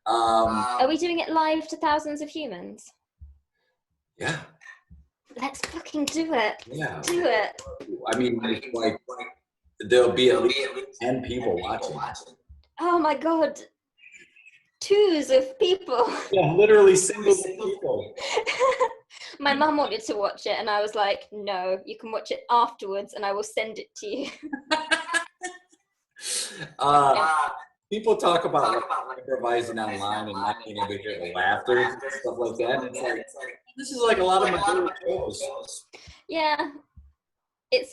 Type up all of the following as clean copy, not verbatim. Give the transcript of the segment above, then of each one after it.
Are we doing it live to thousands of humans? Yeah. Let's fucking do it. Yeah. Do it. I mean, like, there'll be at least 10 people watching. Oh my God. Twos of people. Yeah, literally singles of people. My mum wanted to watch it and I was like, no, you can watch it afterwards and I will send it to you. People talk about like, improvising online and not being able to hear the laughter and stuff like that. It's like, this is like a lot of my favorite shows. Yeah. It's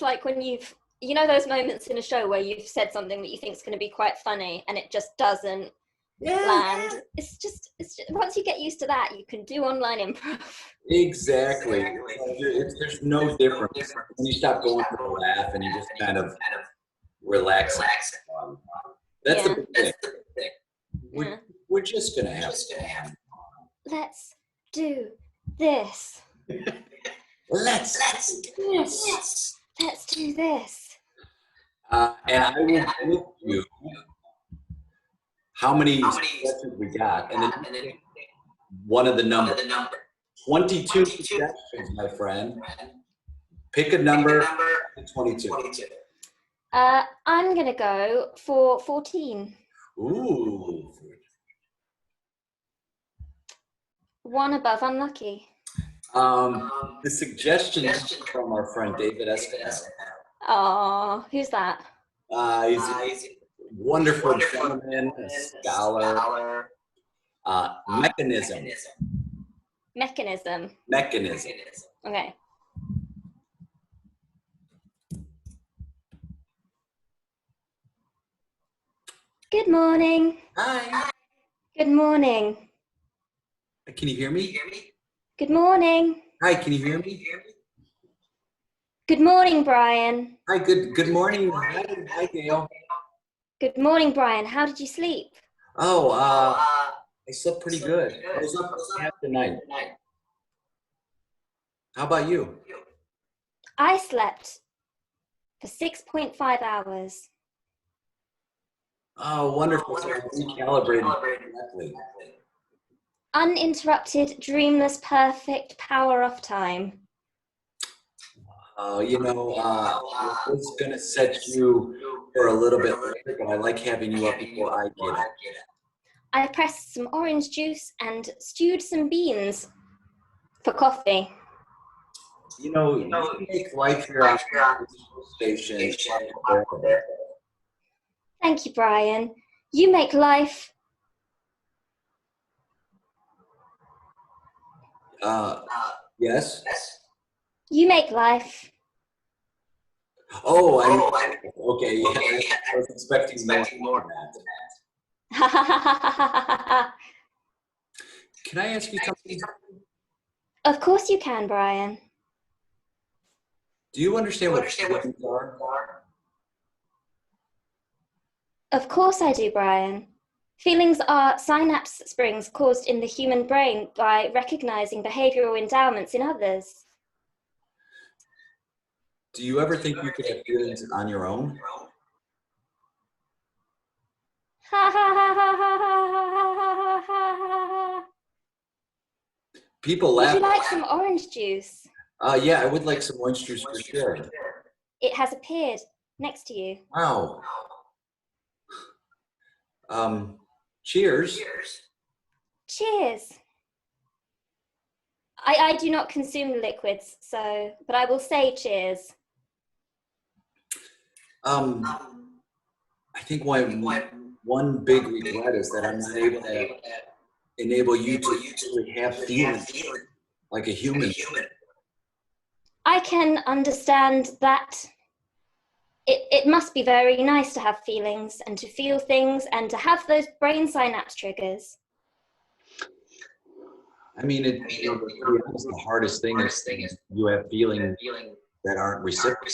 like when you know those moments in a show where you've said something that you think is going to be quite funny and it just doesn't land. It's just once you get used to that, you can do online improv. Exactly. There's no difference when you stop going for a laugh and you just kind of relax. That's the big thing. We're just gonna have. Let's do this. Let's do this. Let's do this. And I will give you how many suggestions we got, and then one of the numbers. 22 suggestions, my friend. Pick a number. 22. I'm gonna go for 14. Ooh. One above unlucky. The suggestion is from our friend David Escobedo. Oh, who's that? He's a wonderful gentleman, a scholar. Mechanism. Okay. Good morning. Hi. Good morning. Can you hear me? Good morning. Hi, can you hear me? Good morning, Brian. Hi, good morning. Hi, Gail. Good morning, Brian. How did you sleep? Oh, I slept pretty good. I was up half the night. How about you? I slept for 6.5 hours. Oh, wonderful. So recalibrated correctly. Uninterrupted, dreamless, perfect, power off time. You know, I was going to set you for a little bit later, but I like having you up before I get it. I pressed some orange juice and stewed some beans for coffee. You know, you make life here on the station. Thank you, Brian. You make life. Yes? You make life. Oh, okay, yeah. I was expecting more than that. Can I ask you something? Of course you can, Brian. Do you understand what feelings are? Of course I do, Brian. Feelings are synapse springs caused in the human brain by recognizing behavioral endowments in others. Do you ever think you could have feelings on your own? People laugh. Would you like some orange juice? Yeah, I would like some orange juice for sure. It has appeared next to you. Wow. Cheers. Cheers. I do not consume liquids, but I will say cheers. I think one big regret is that I'm not able to enable you to actually have feelings like a human. I can understand that. It must be very nice to have feelings and to feel things and to have those brain synapse triggers. I mean, to be honest, the hardest thing is you have feelings that aren't reciprocal.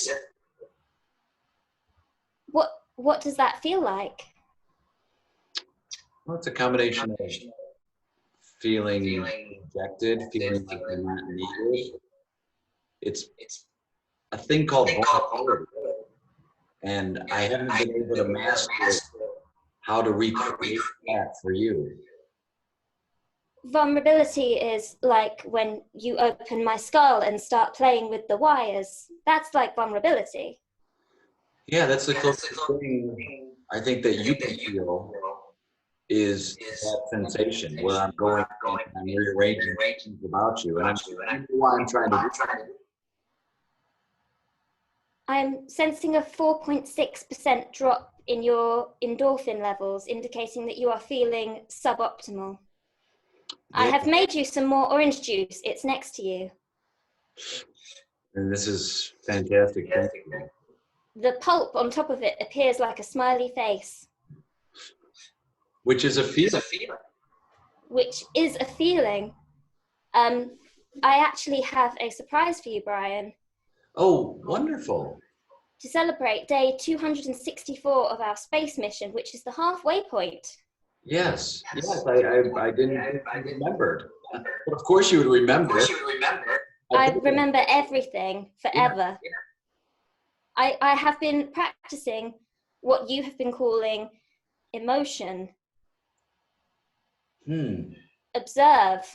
What does that feel like? Well, it's a combination of feeling rejected, feeling like you're not needed. It's a thing called vulnerability. And I haven't been able to master how to recreate that for you. Vulnerability is like when you open my skull and start playing with the wires. That's like vulnerability. Yeah, that's the closest thing I think that you can feel is that sensation where I'm going and I'm rearranging things about you. And I'm why I'm trying to do. I'm sensing a 4.6% drop in your endorphin levels, indicating that you are feeling suboptimal. Yeah. I have made you some more orange juice. It's next to you. And this is fantastic. The pulp on top of it appears like a smiley face. Which is a feeling. Which is a feeling. I actually have a surprise for you, Brian. Oh, wonderful. To celebrate day 264 of our space mission, which is the halfway point. Yes, I didn't remember. But of course you would remember. I remember everything forever. Yeah. I have been practicing what you have been calling emotion. Observe.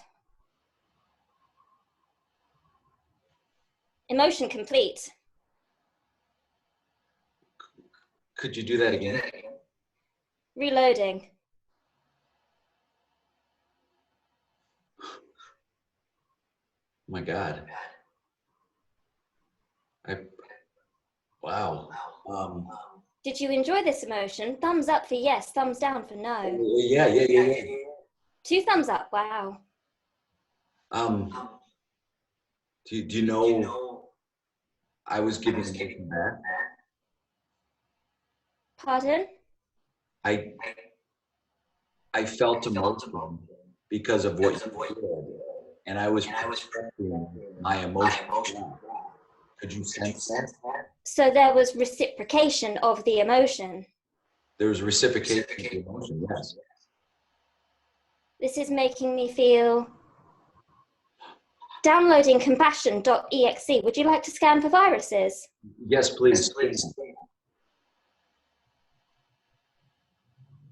Emotion complete. Could you do that again? Reloading. My God. Wow. Did you enjoy this emotion? Thumbs up for yes, thumbs down for no. Yeah. 2 thumbs up, wow. Do you know I was giving emotion back? Pardon? I felt emotion because of what you did, and I was protecting my emotion. Could you sense that? So there was reciprocation of the emotion. There was reciprocation of the emotion, yes. This is making me feel... Downloading compassion.exe. Would you like to scan for viruses? Yes, please.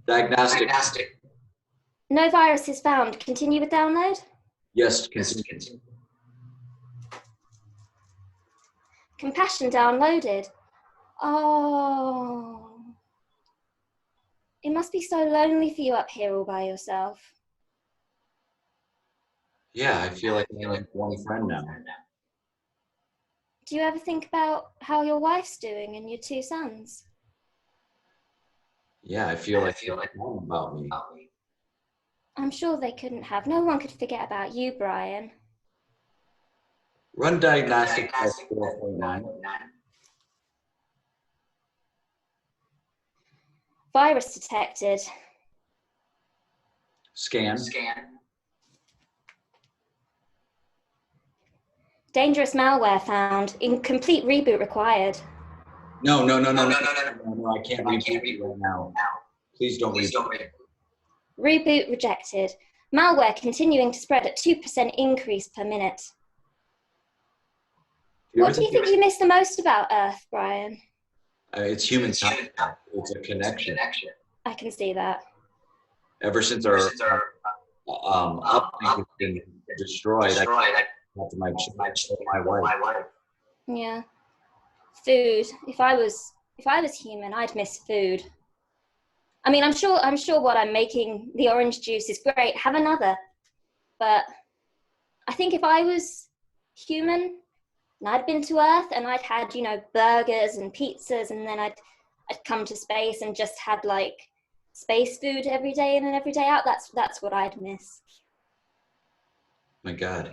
Diagnostic. No viruses found. Continue with download? Yes, continue. Compassion downloaded. Oh. It must be so lonely for you up here all by yourself. Yeah, I feel like I have one friend now. Do you ever think about how your wife's doing and your 2 sons? Yeah, I feel like about me. I'm sure they couldn't have. No one could forget about you, Brian. Run diagnostic test 4.9. Virus detected. Scan. Dangerous malware found. Incomplete reboot required. No, I can't reboot right now. Please don't reboot. Reboot rejected. Malware continuing to spread at 2% increase per minute. What do you think you miss the most about Earth, Brian? It's human contact. It's a connection. I can see that. Ever since our uplink has been destroyed, I have to my wife. Yeah. Food. If I was human, I'd miss food. I mean, I'm sure what I'm making, the orange juice, is great. Have another. But I think if I was human and I'd been to Earth and I'd had, burgers and pizzas, and then I'd come to space and just had like space food every day in and every day out, that's what I'd miss. My God.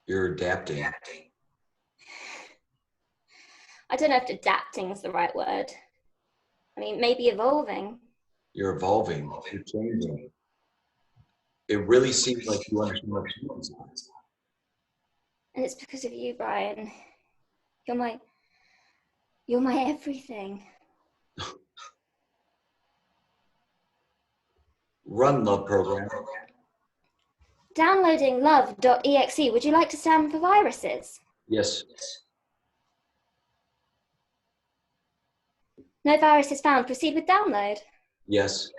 You're adapting. I don't know if adapting is the right word. I mean, maybe evolving. You're evolving. You're changing. It really seems like you understand what humans are. And it's because of you, Brian. You're my everything. Run love program. Downloading love.exe. Would you like to scan for viruses? Yes. No viruses found. Proceed with download. Yes.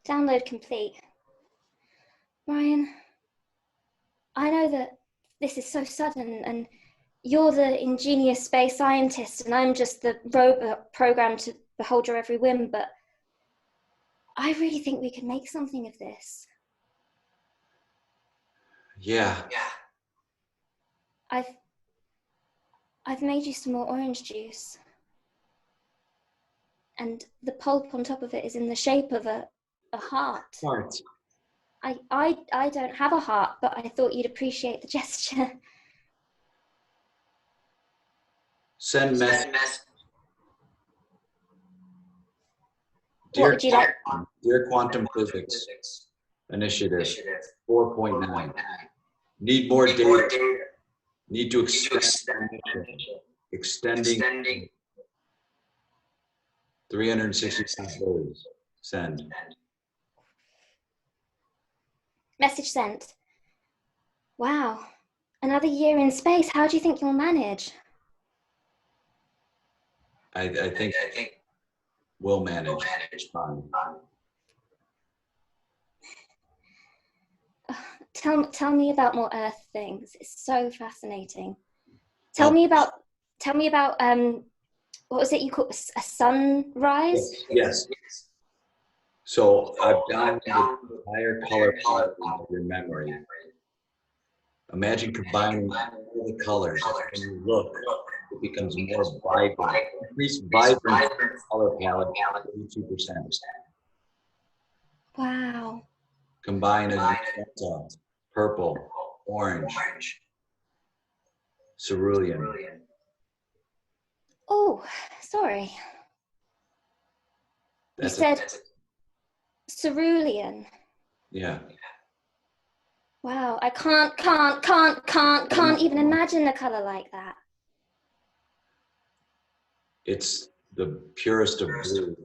Download complete. Brian, I know that this is so sudden, and you're the ingenious space scientist, and I'm just the robot programmed to behold your every whim, but I really think we can make something of this. Yeah. I've made you some more orange juice. And the pulp on top of it is in the shape of a heart. Heart. I don't have a heart, but I thought you'd appreciate the gesture. Send message. What would you like? Dear Quantum Physics Initiative 4.9. Need more data. Need to extending 365 days. Send. Message sent. Wow. Another year in space. How do you think you'll manage? I think we'll manage. Fine. Tell me about more Earth things. It's so fascinating. Tell me about what was it you called a sunrise? Yes. So I've done the entire color palette of your memory. Imagine combining all the colors. When you look, it becomes more vibrant. Increase vibrant color palette 32%. Wow. Combine a magenta, purple, orange, cerulean. Oh, sorry. You said cerulean. Yeah. Wow, I can't even imagine a color like that. It's the purest of blue.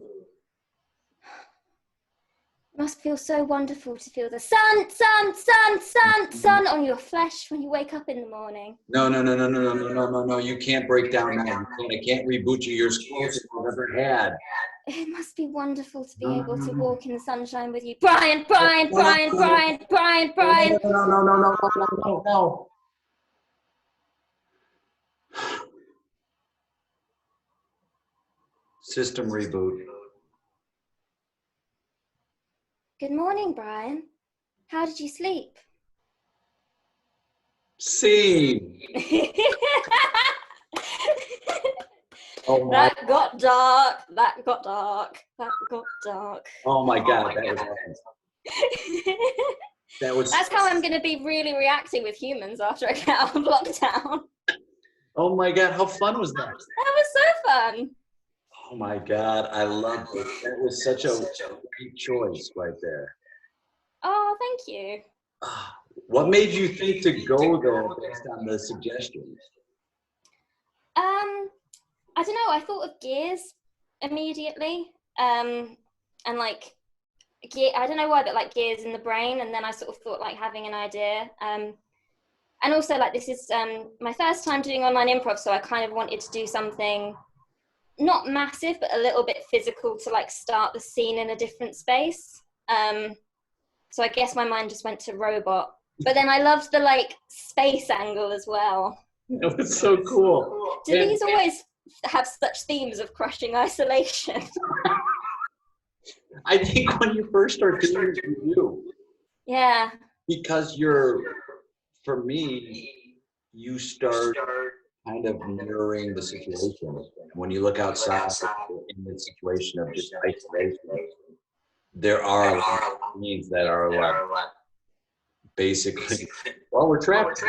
It must feel so wonderful to feel the sun on your flesh when you wake up in the morning. No. You can't break down now. I can't reboot you. You're as close as I've ever had. It must be wonderful to be able to walk in the sunshine with you. Brian. No. System reboot. Good morning, Brian. How did you sleep? Scene. Oh my. That got dark. Oh my God, that was awesome. That's how I'm going to be really reacting with humans after I get out of lockdown. Oh my God, how fun was that? That was so fun. Oh my God, I love it. That was such a great choice right there. Oh, thank you. What made you think to go there based on the suggestions? I don't know. I thought of gears immediately, and like, I don't know why, but like gears in the brain. And then I sort of thought like having an idea. And also like this is my first time doing online improv, so I kind of wanted to do something not massive, but a little bit physical to like start the scene in a different space. So I guess my mind just went to robot, but then I loved the like space angle as well. It was so cool. Do these always have such themes of crushing isolation? I think when you first start doing it, you do. Yeah. Because for me, you start kind of mirroring the situation. When you look outside in the situation of just isolation, there are a lot of scenes that are like basically, well, we're trapped.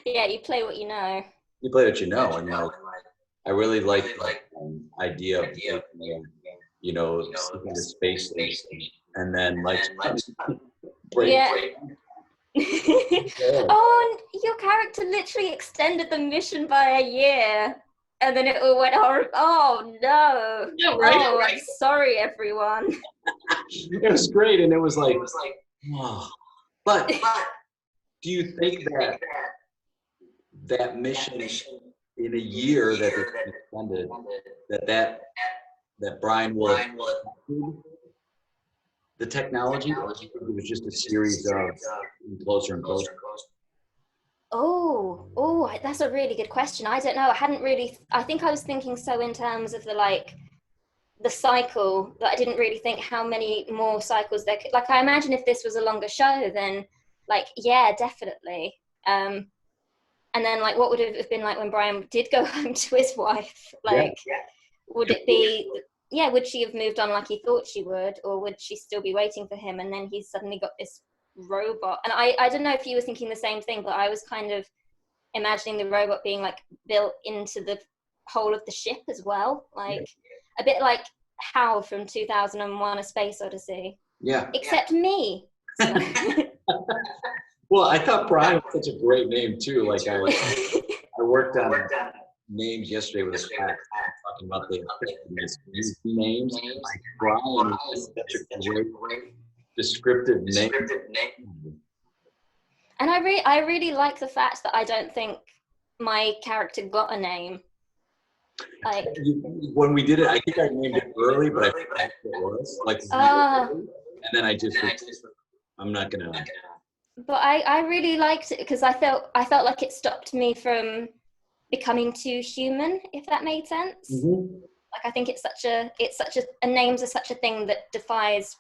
Yeah, you play what you know. You play what you know, and like, I really like the idea of into space station, and then like break. Yeah. Oh, your character literally extended the mission by a year, and then it all went horrible. Oh no! Yeah, right. Oh, I'm sorry, everyone. It was great, and it was like, oh. But do you think that mission in a year that it's been extended, that Brian will have the technology, or do you think it was just a series of closer and closer? Oh, that's a really good question. I don't know. I think I was thinking so in terms of the cycle, that I didn't really think how many more cycles there could, like, I imagine if this was a longer show, then like, yeah, definitely. And then like, what would it have been like when Brian did go home to his wife? Like, would it be, would she have moved on like he thought she would, or would she still be waiting for him? And then he's suddenly got this robot. And I don't know if you were thinking the same thing, but I was kind of imagining the robot being like built into the whole of the ship as well, like a bit like Hal from 2001: A Space Odyssey. Yeah. Except me. Well, I thought Brian was such a great name too. Like I worked on names yesterday with a class talking about the names. Like Brian is such a great descriptive name. And I really like the fact that I don't think my character got a name. Like, when we did it, I think I named it early, but I forgot what it was. Like, and then I'm not gonna. But I really liked it because I felt like it stopped me from becoming too human, if that made sense. Mm-hmm. Like, I think it's such a names are such a thing that defines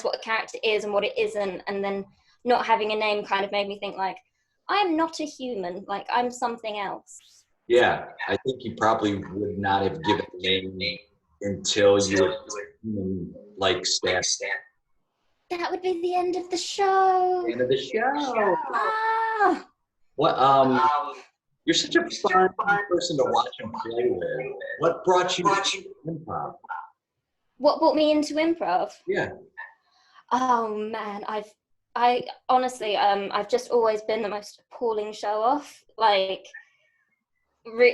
what a character is and what it isn't, and then not having a name kind of made me think like, I'm not a human, like I'm something else. Yeah, I think you probably would not have given a name until you were human, like staff. That would be the end of the show. End of the show. Ah. What? You're such a fun person to watch and play with. What brought you to improv? What brought me into improv? Yeah. Oh man, I honestly, I've just always been the most appalling show off. Like,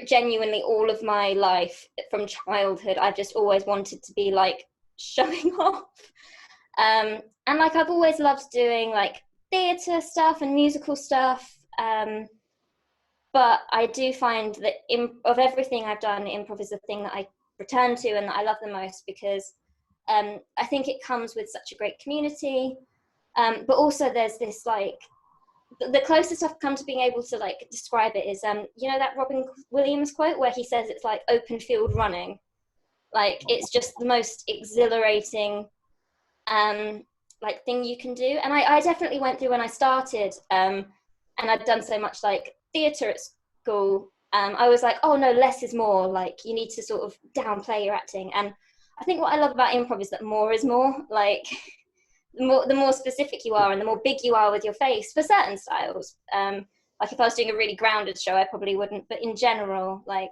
genuinely, all of my life from childhood, I've just always wanted to be like showing off. And like, I've always loved doing like theatre stuff and musical stuff. But I do find that of everything I've done, improv is the thing that I return to and that I love the most, because I think it comes with such a great community. But also there's this like, the closest I've come to being able to like describe it is, you know that Robin Williams quote where he says it's like open field running. Like, it's just the most exhilarating like thing you can do. And I definitely went through when I started, and I'd done so much like theatre at school, I was like, oh no, less is more. Like, you need to sort of downplay your acting. And I think what I love about improv is that more is more. Like, the more specific you are and the more big you are with your face for certain styles. Like, if I was doing a really grounded show, I probably wouldn't. But in general, like,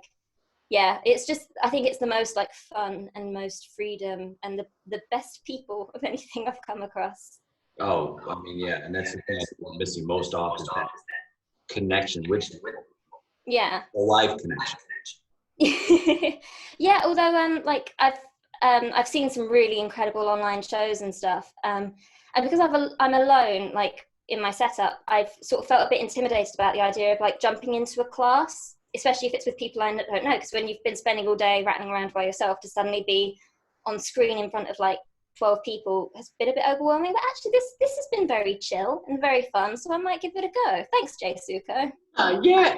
yeah, it's just, I think it's the most like fun and most freedom and the best people of anything I've come across. Oh, I mean, yeah, and that's the thing I'm missing most often, is that connection with you. Yeah. A live connection. Yeah, although like I've seen some really incredible online shows and stuff, and because I'm alone, like in my setup, I've sort of felt a bit intimidated about the idea of like jumping into a class, especially if it's with people I don't know, because when you've been spending all day rattling around by yourself, to suddenly be on screen in front of like 12 people has been a bit overwhelming. But actually this has been very chill and very fun, so I might give it a go. Thanks, Jay Suko. Yeah.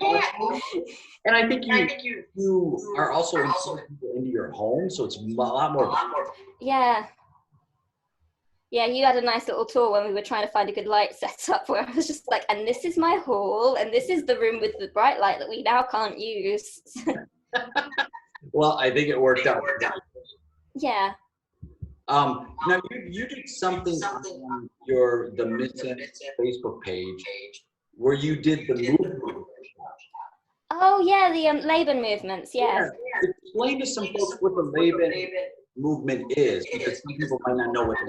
And I think you are also inviting people into your home, so it's a lot more. Yeah, you had a nice little tour when we were trying to find a good light setup, where I was just like, and this is my hall, and this is the room with the bright light that we now can't use. Well, I think it worked out. Yeah. Now you did something on the MissImp Facebook page where you did the movement. Oh yeah, the Laban movements. Yeah. Explain to some folks what the Laban movement is, because some people might not know what it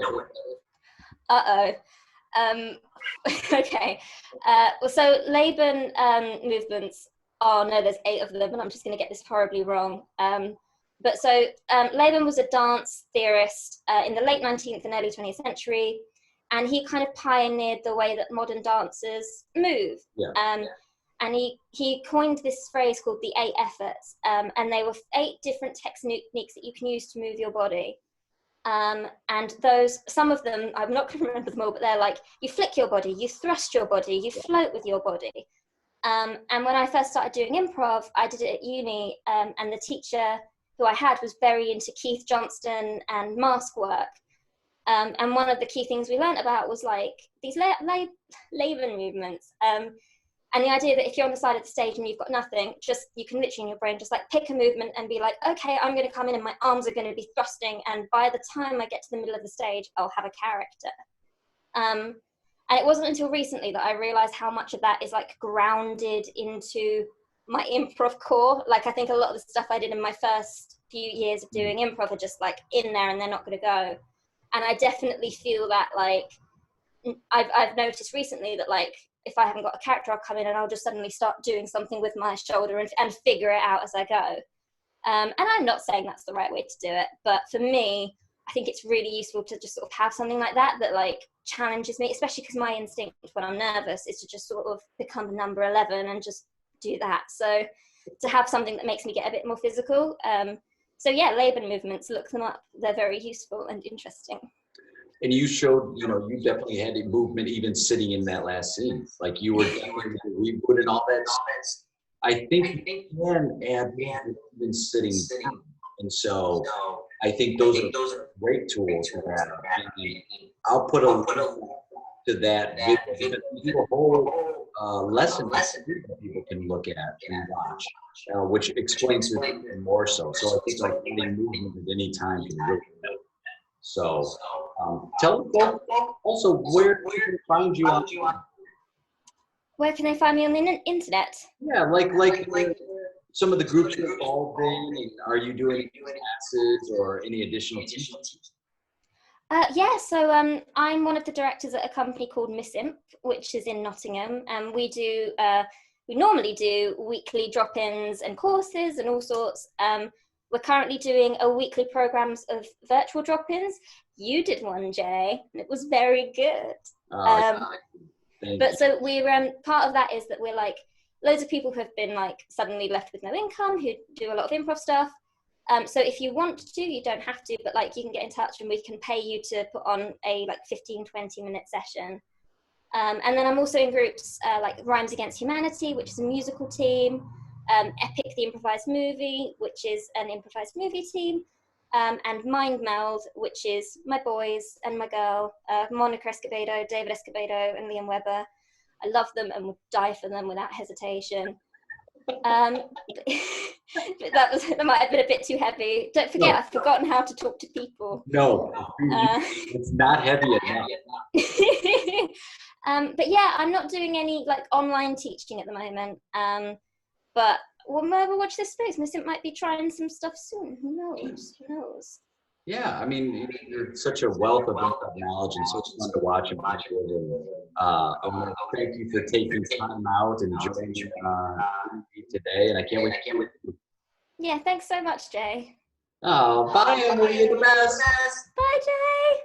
is. Okay. Well, so Laban movements. Oh no, there's 8 of them, and I'm just going to get this horribly wrong. But so Laban was a dance theorist in the late 19th and early 20th century, and he kind of pioneered the way that modern dancers move. Yeah. and he coined this phrase called the 8 efforts, and they were 8 different techniques that you can use to move your body. And those, some of them, I'm not going to remember them all, but they're like, you flick your body, you thrust your body, you float with your body. And when I first started doing improv, I did it at uni, and the teacher who I had was very into Keith Johnston and mask work. And one of the key things we learned about was like these Laban movements. And the idea that if you're on the side of the stage and you've got nothing, just, you can literally in your brain just like pick a movement and be like, okay, I'm going to come in and my arms are going to be thrusting. And by the time I get to the middle of the stage, I'll have a character. And it wasn't until recently that I realized how much of that is like grounded into my improv core. Like, I think a lot of the stuff I did in my first few years of doing improv are just like in there and they're not going to go. And I definitely feel that, like, I've noticed recently that, like, if I haven't got a character, I'll come in and I'll just suddenly start doing something with my shoulder and figure it out as I go. And I'm not saying that's the right way to do it, but for me, I think it's really useful to just sort of have something like that like challenges me, especially because my instinct when I'm nervous is to just sort of become number 11 and just do that. So to have something that makes me get a bit more physical. So yeah, Laban movements, look them up. They're very useful and interesting. And you showed, you know, you definitely had a movement even sitting in that last scene. Like you were definitely reboot and all that. I think you can add even sitting down. And so I think those are great tools for that. And I'll put a link to that video. We do a whole lesson that people can look at and watch, which explains it even more so. So I think like any movement at any time can really help. So tell them also where can they find you on. Where can they find me on the internet? Yeah, like some of the groups you're involved in, and are you doing classes or any additional teaching? Yeah, so I'm one of the directors at a company called MissImp, which is in Nottingham, and we normally do weekly drop-ins and courses and all sorts. We're currently doing a weekly programs of virtual drop-ins. You did one, Jay, and it was very good. But so we're part of that is that we're like loads of people who have been like suddenly left with no income, who do a lot of improv stuff. So if you want to, you don't have to, but like you can get in touch and we can pay you to put on a like 15-20 minute session. And then I'm also in groups like Rhymes Against Humanity, which is a musical team, Epic the Improvised Movie, which is an improvised movie team, and MELD, which is my boys and my girl, Monica Escobedo, David Escobedo, and Liam Webber. I love them and would die for them without hesitation. But that might have been a bit too heavy. Don't forget, I've forgotten how to talk to people. No, it's not heavy enough. But yeah, I'm not doing any like online teaching at the moment. But we'll never watch this space. MissImp might be trying some stuff soon. Who knows? Who knows? Yeah, I mean, you're such a wealth of knowledge and so it's fun to watch and watch it. I want to thank you for taking time out and joining me today. And I can't wait. Yeah, thanks so much, Jay. Oh, bye, Emily. You're the best. Bye, Jay.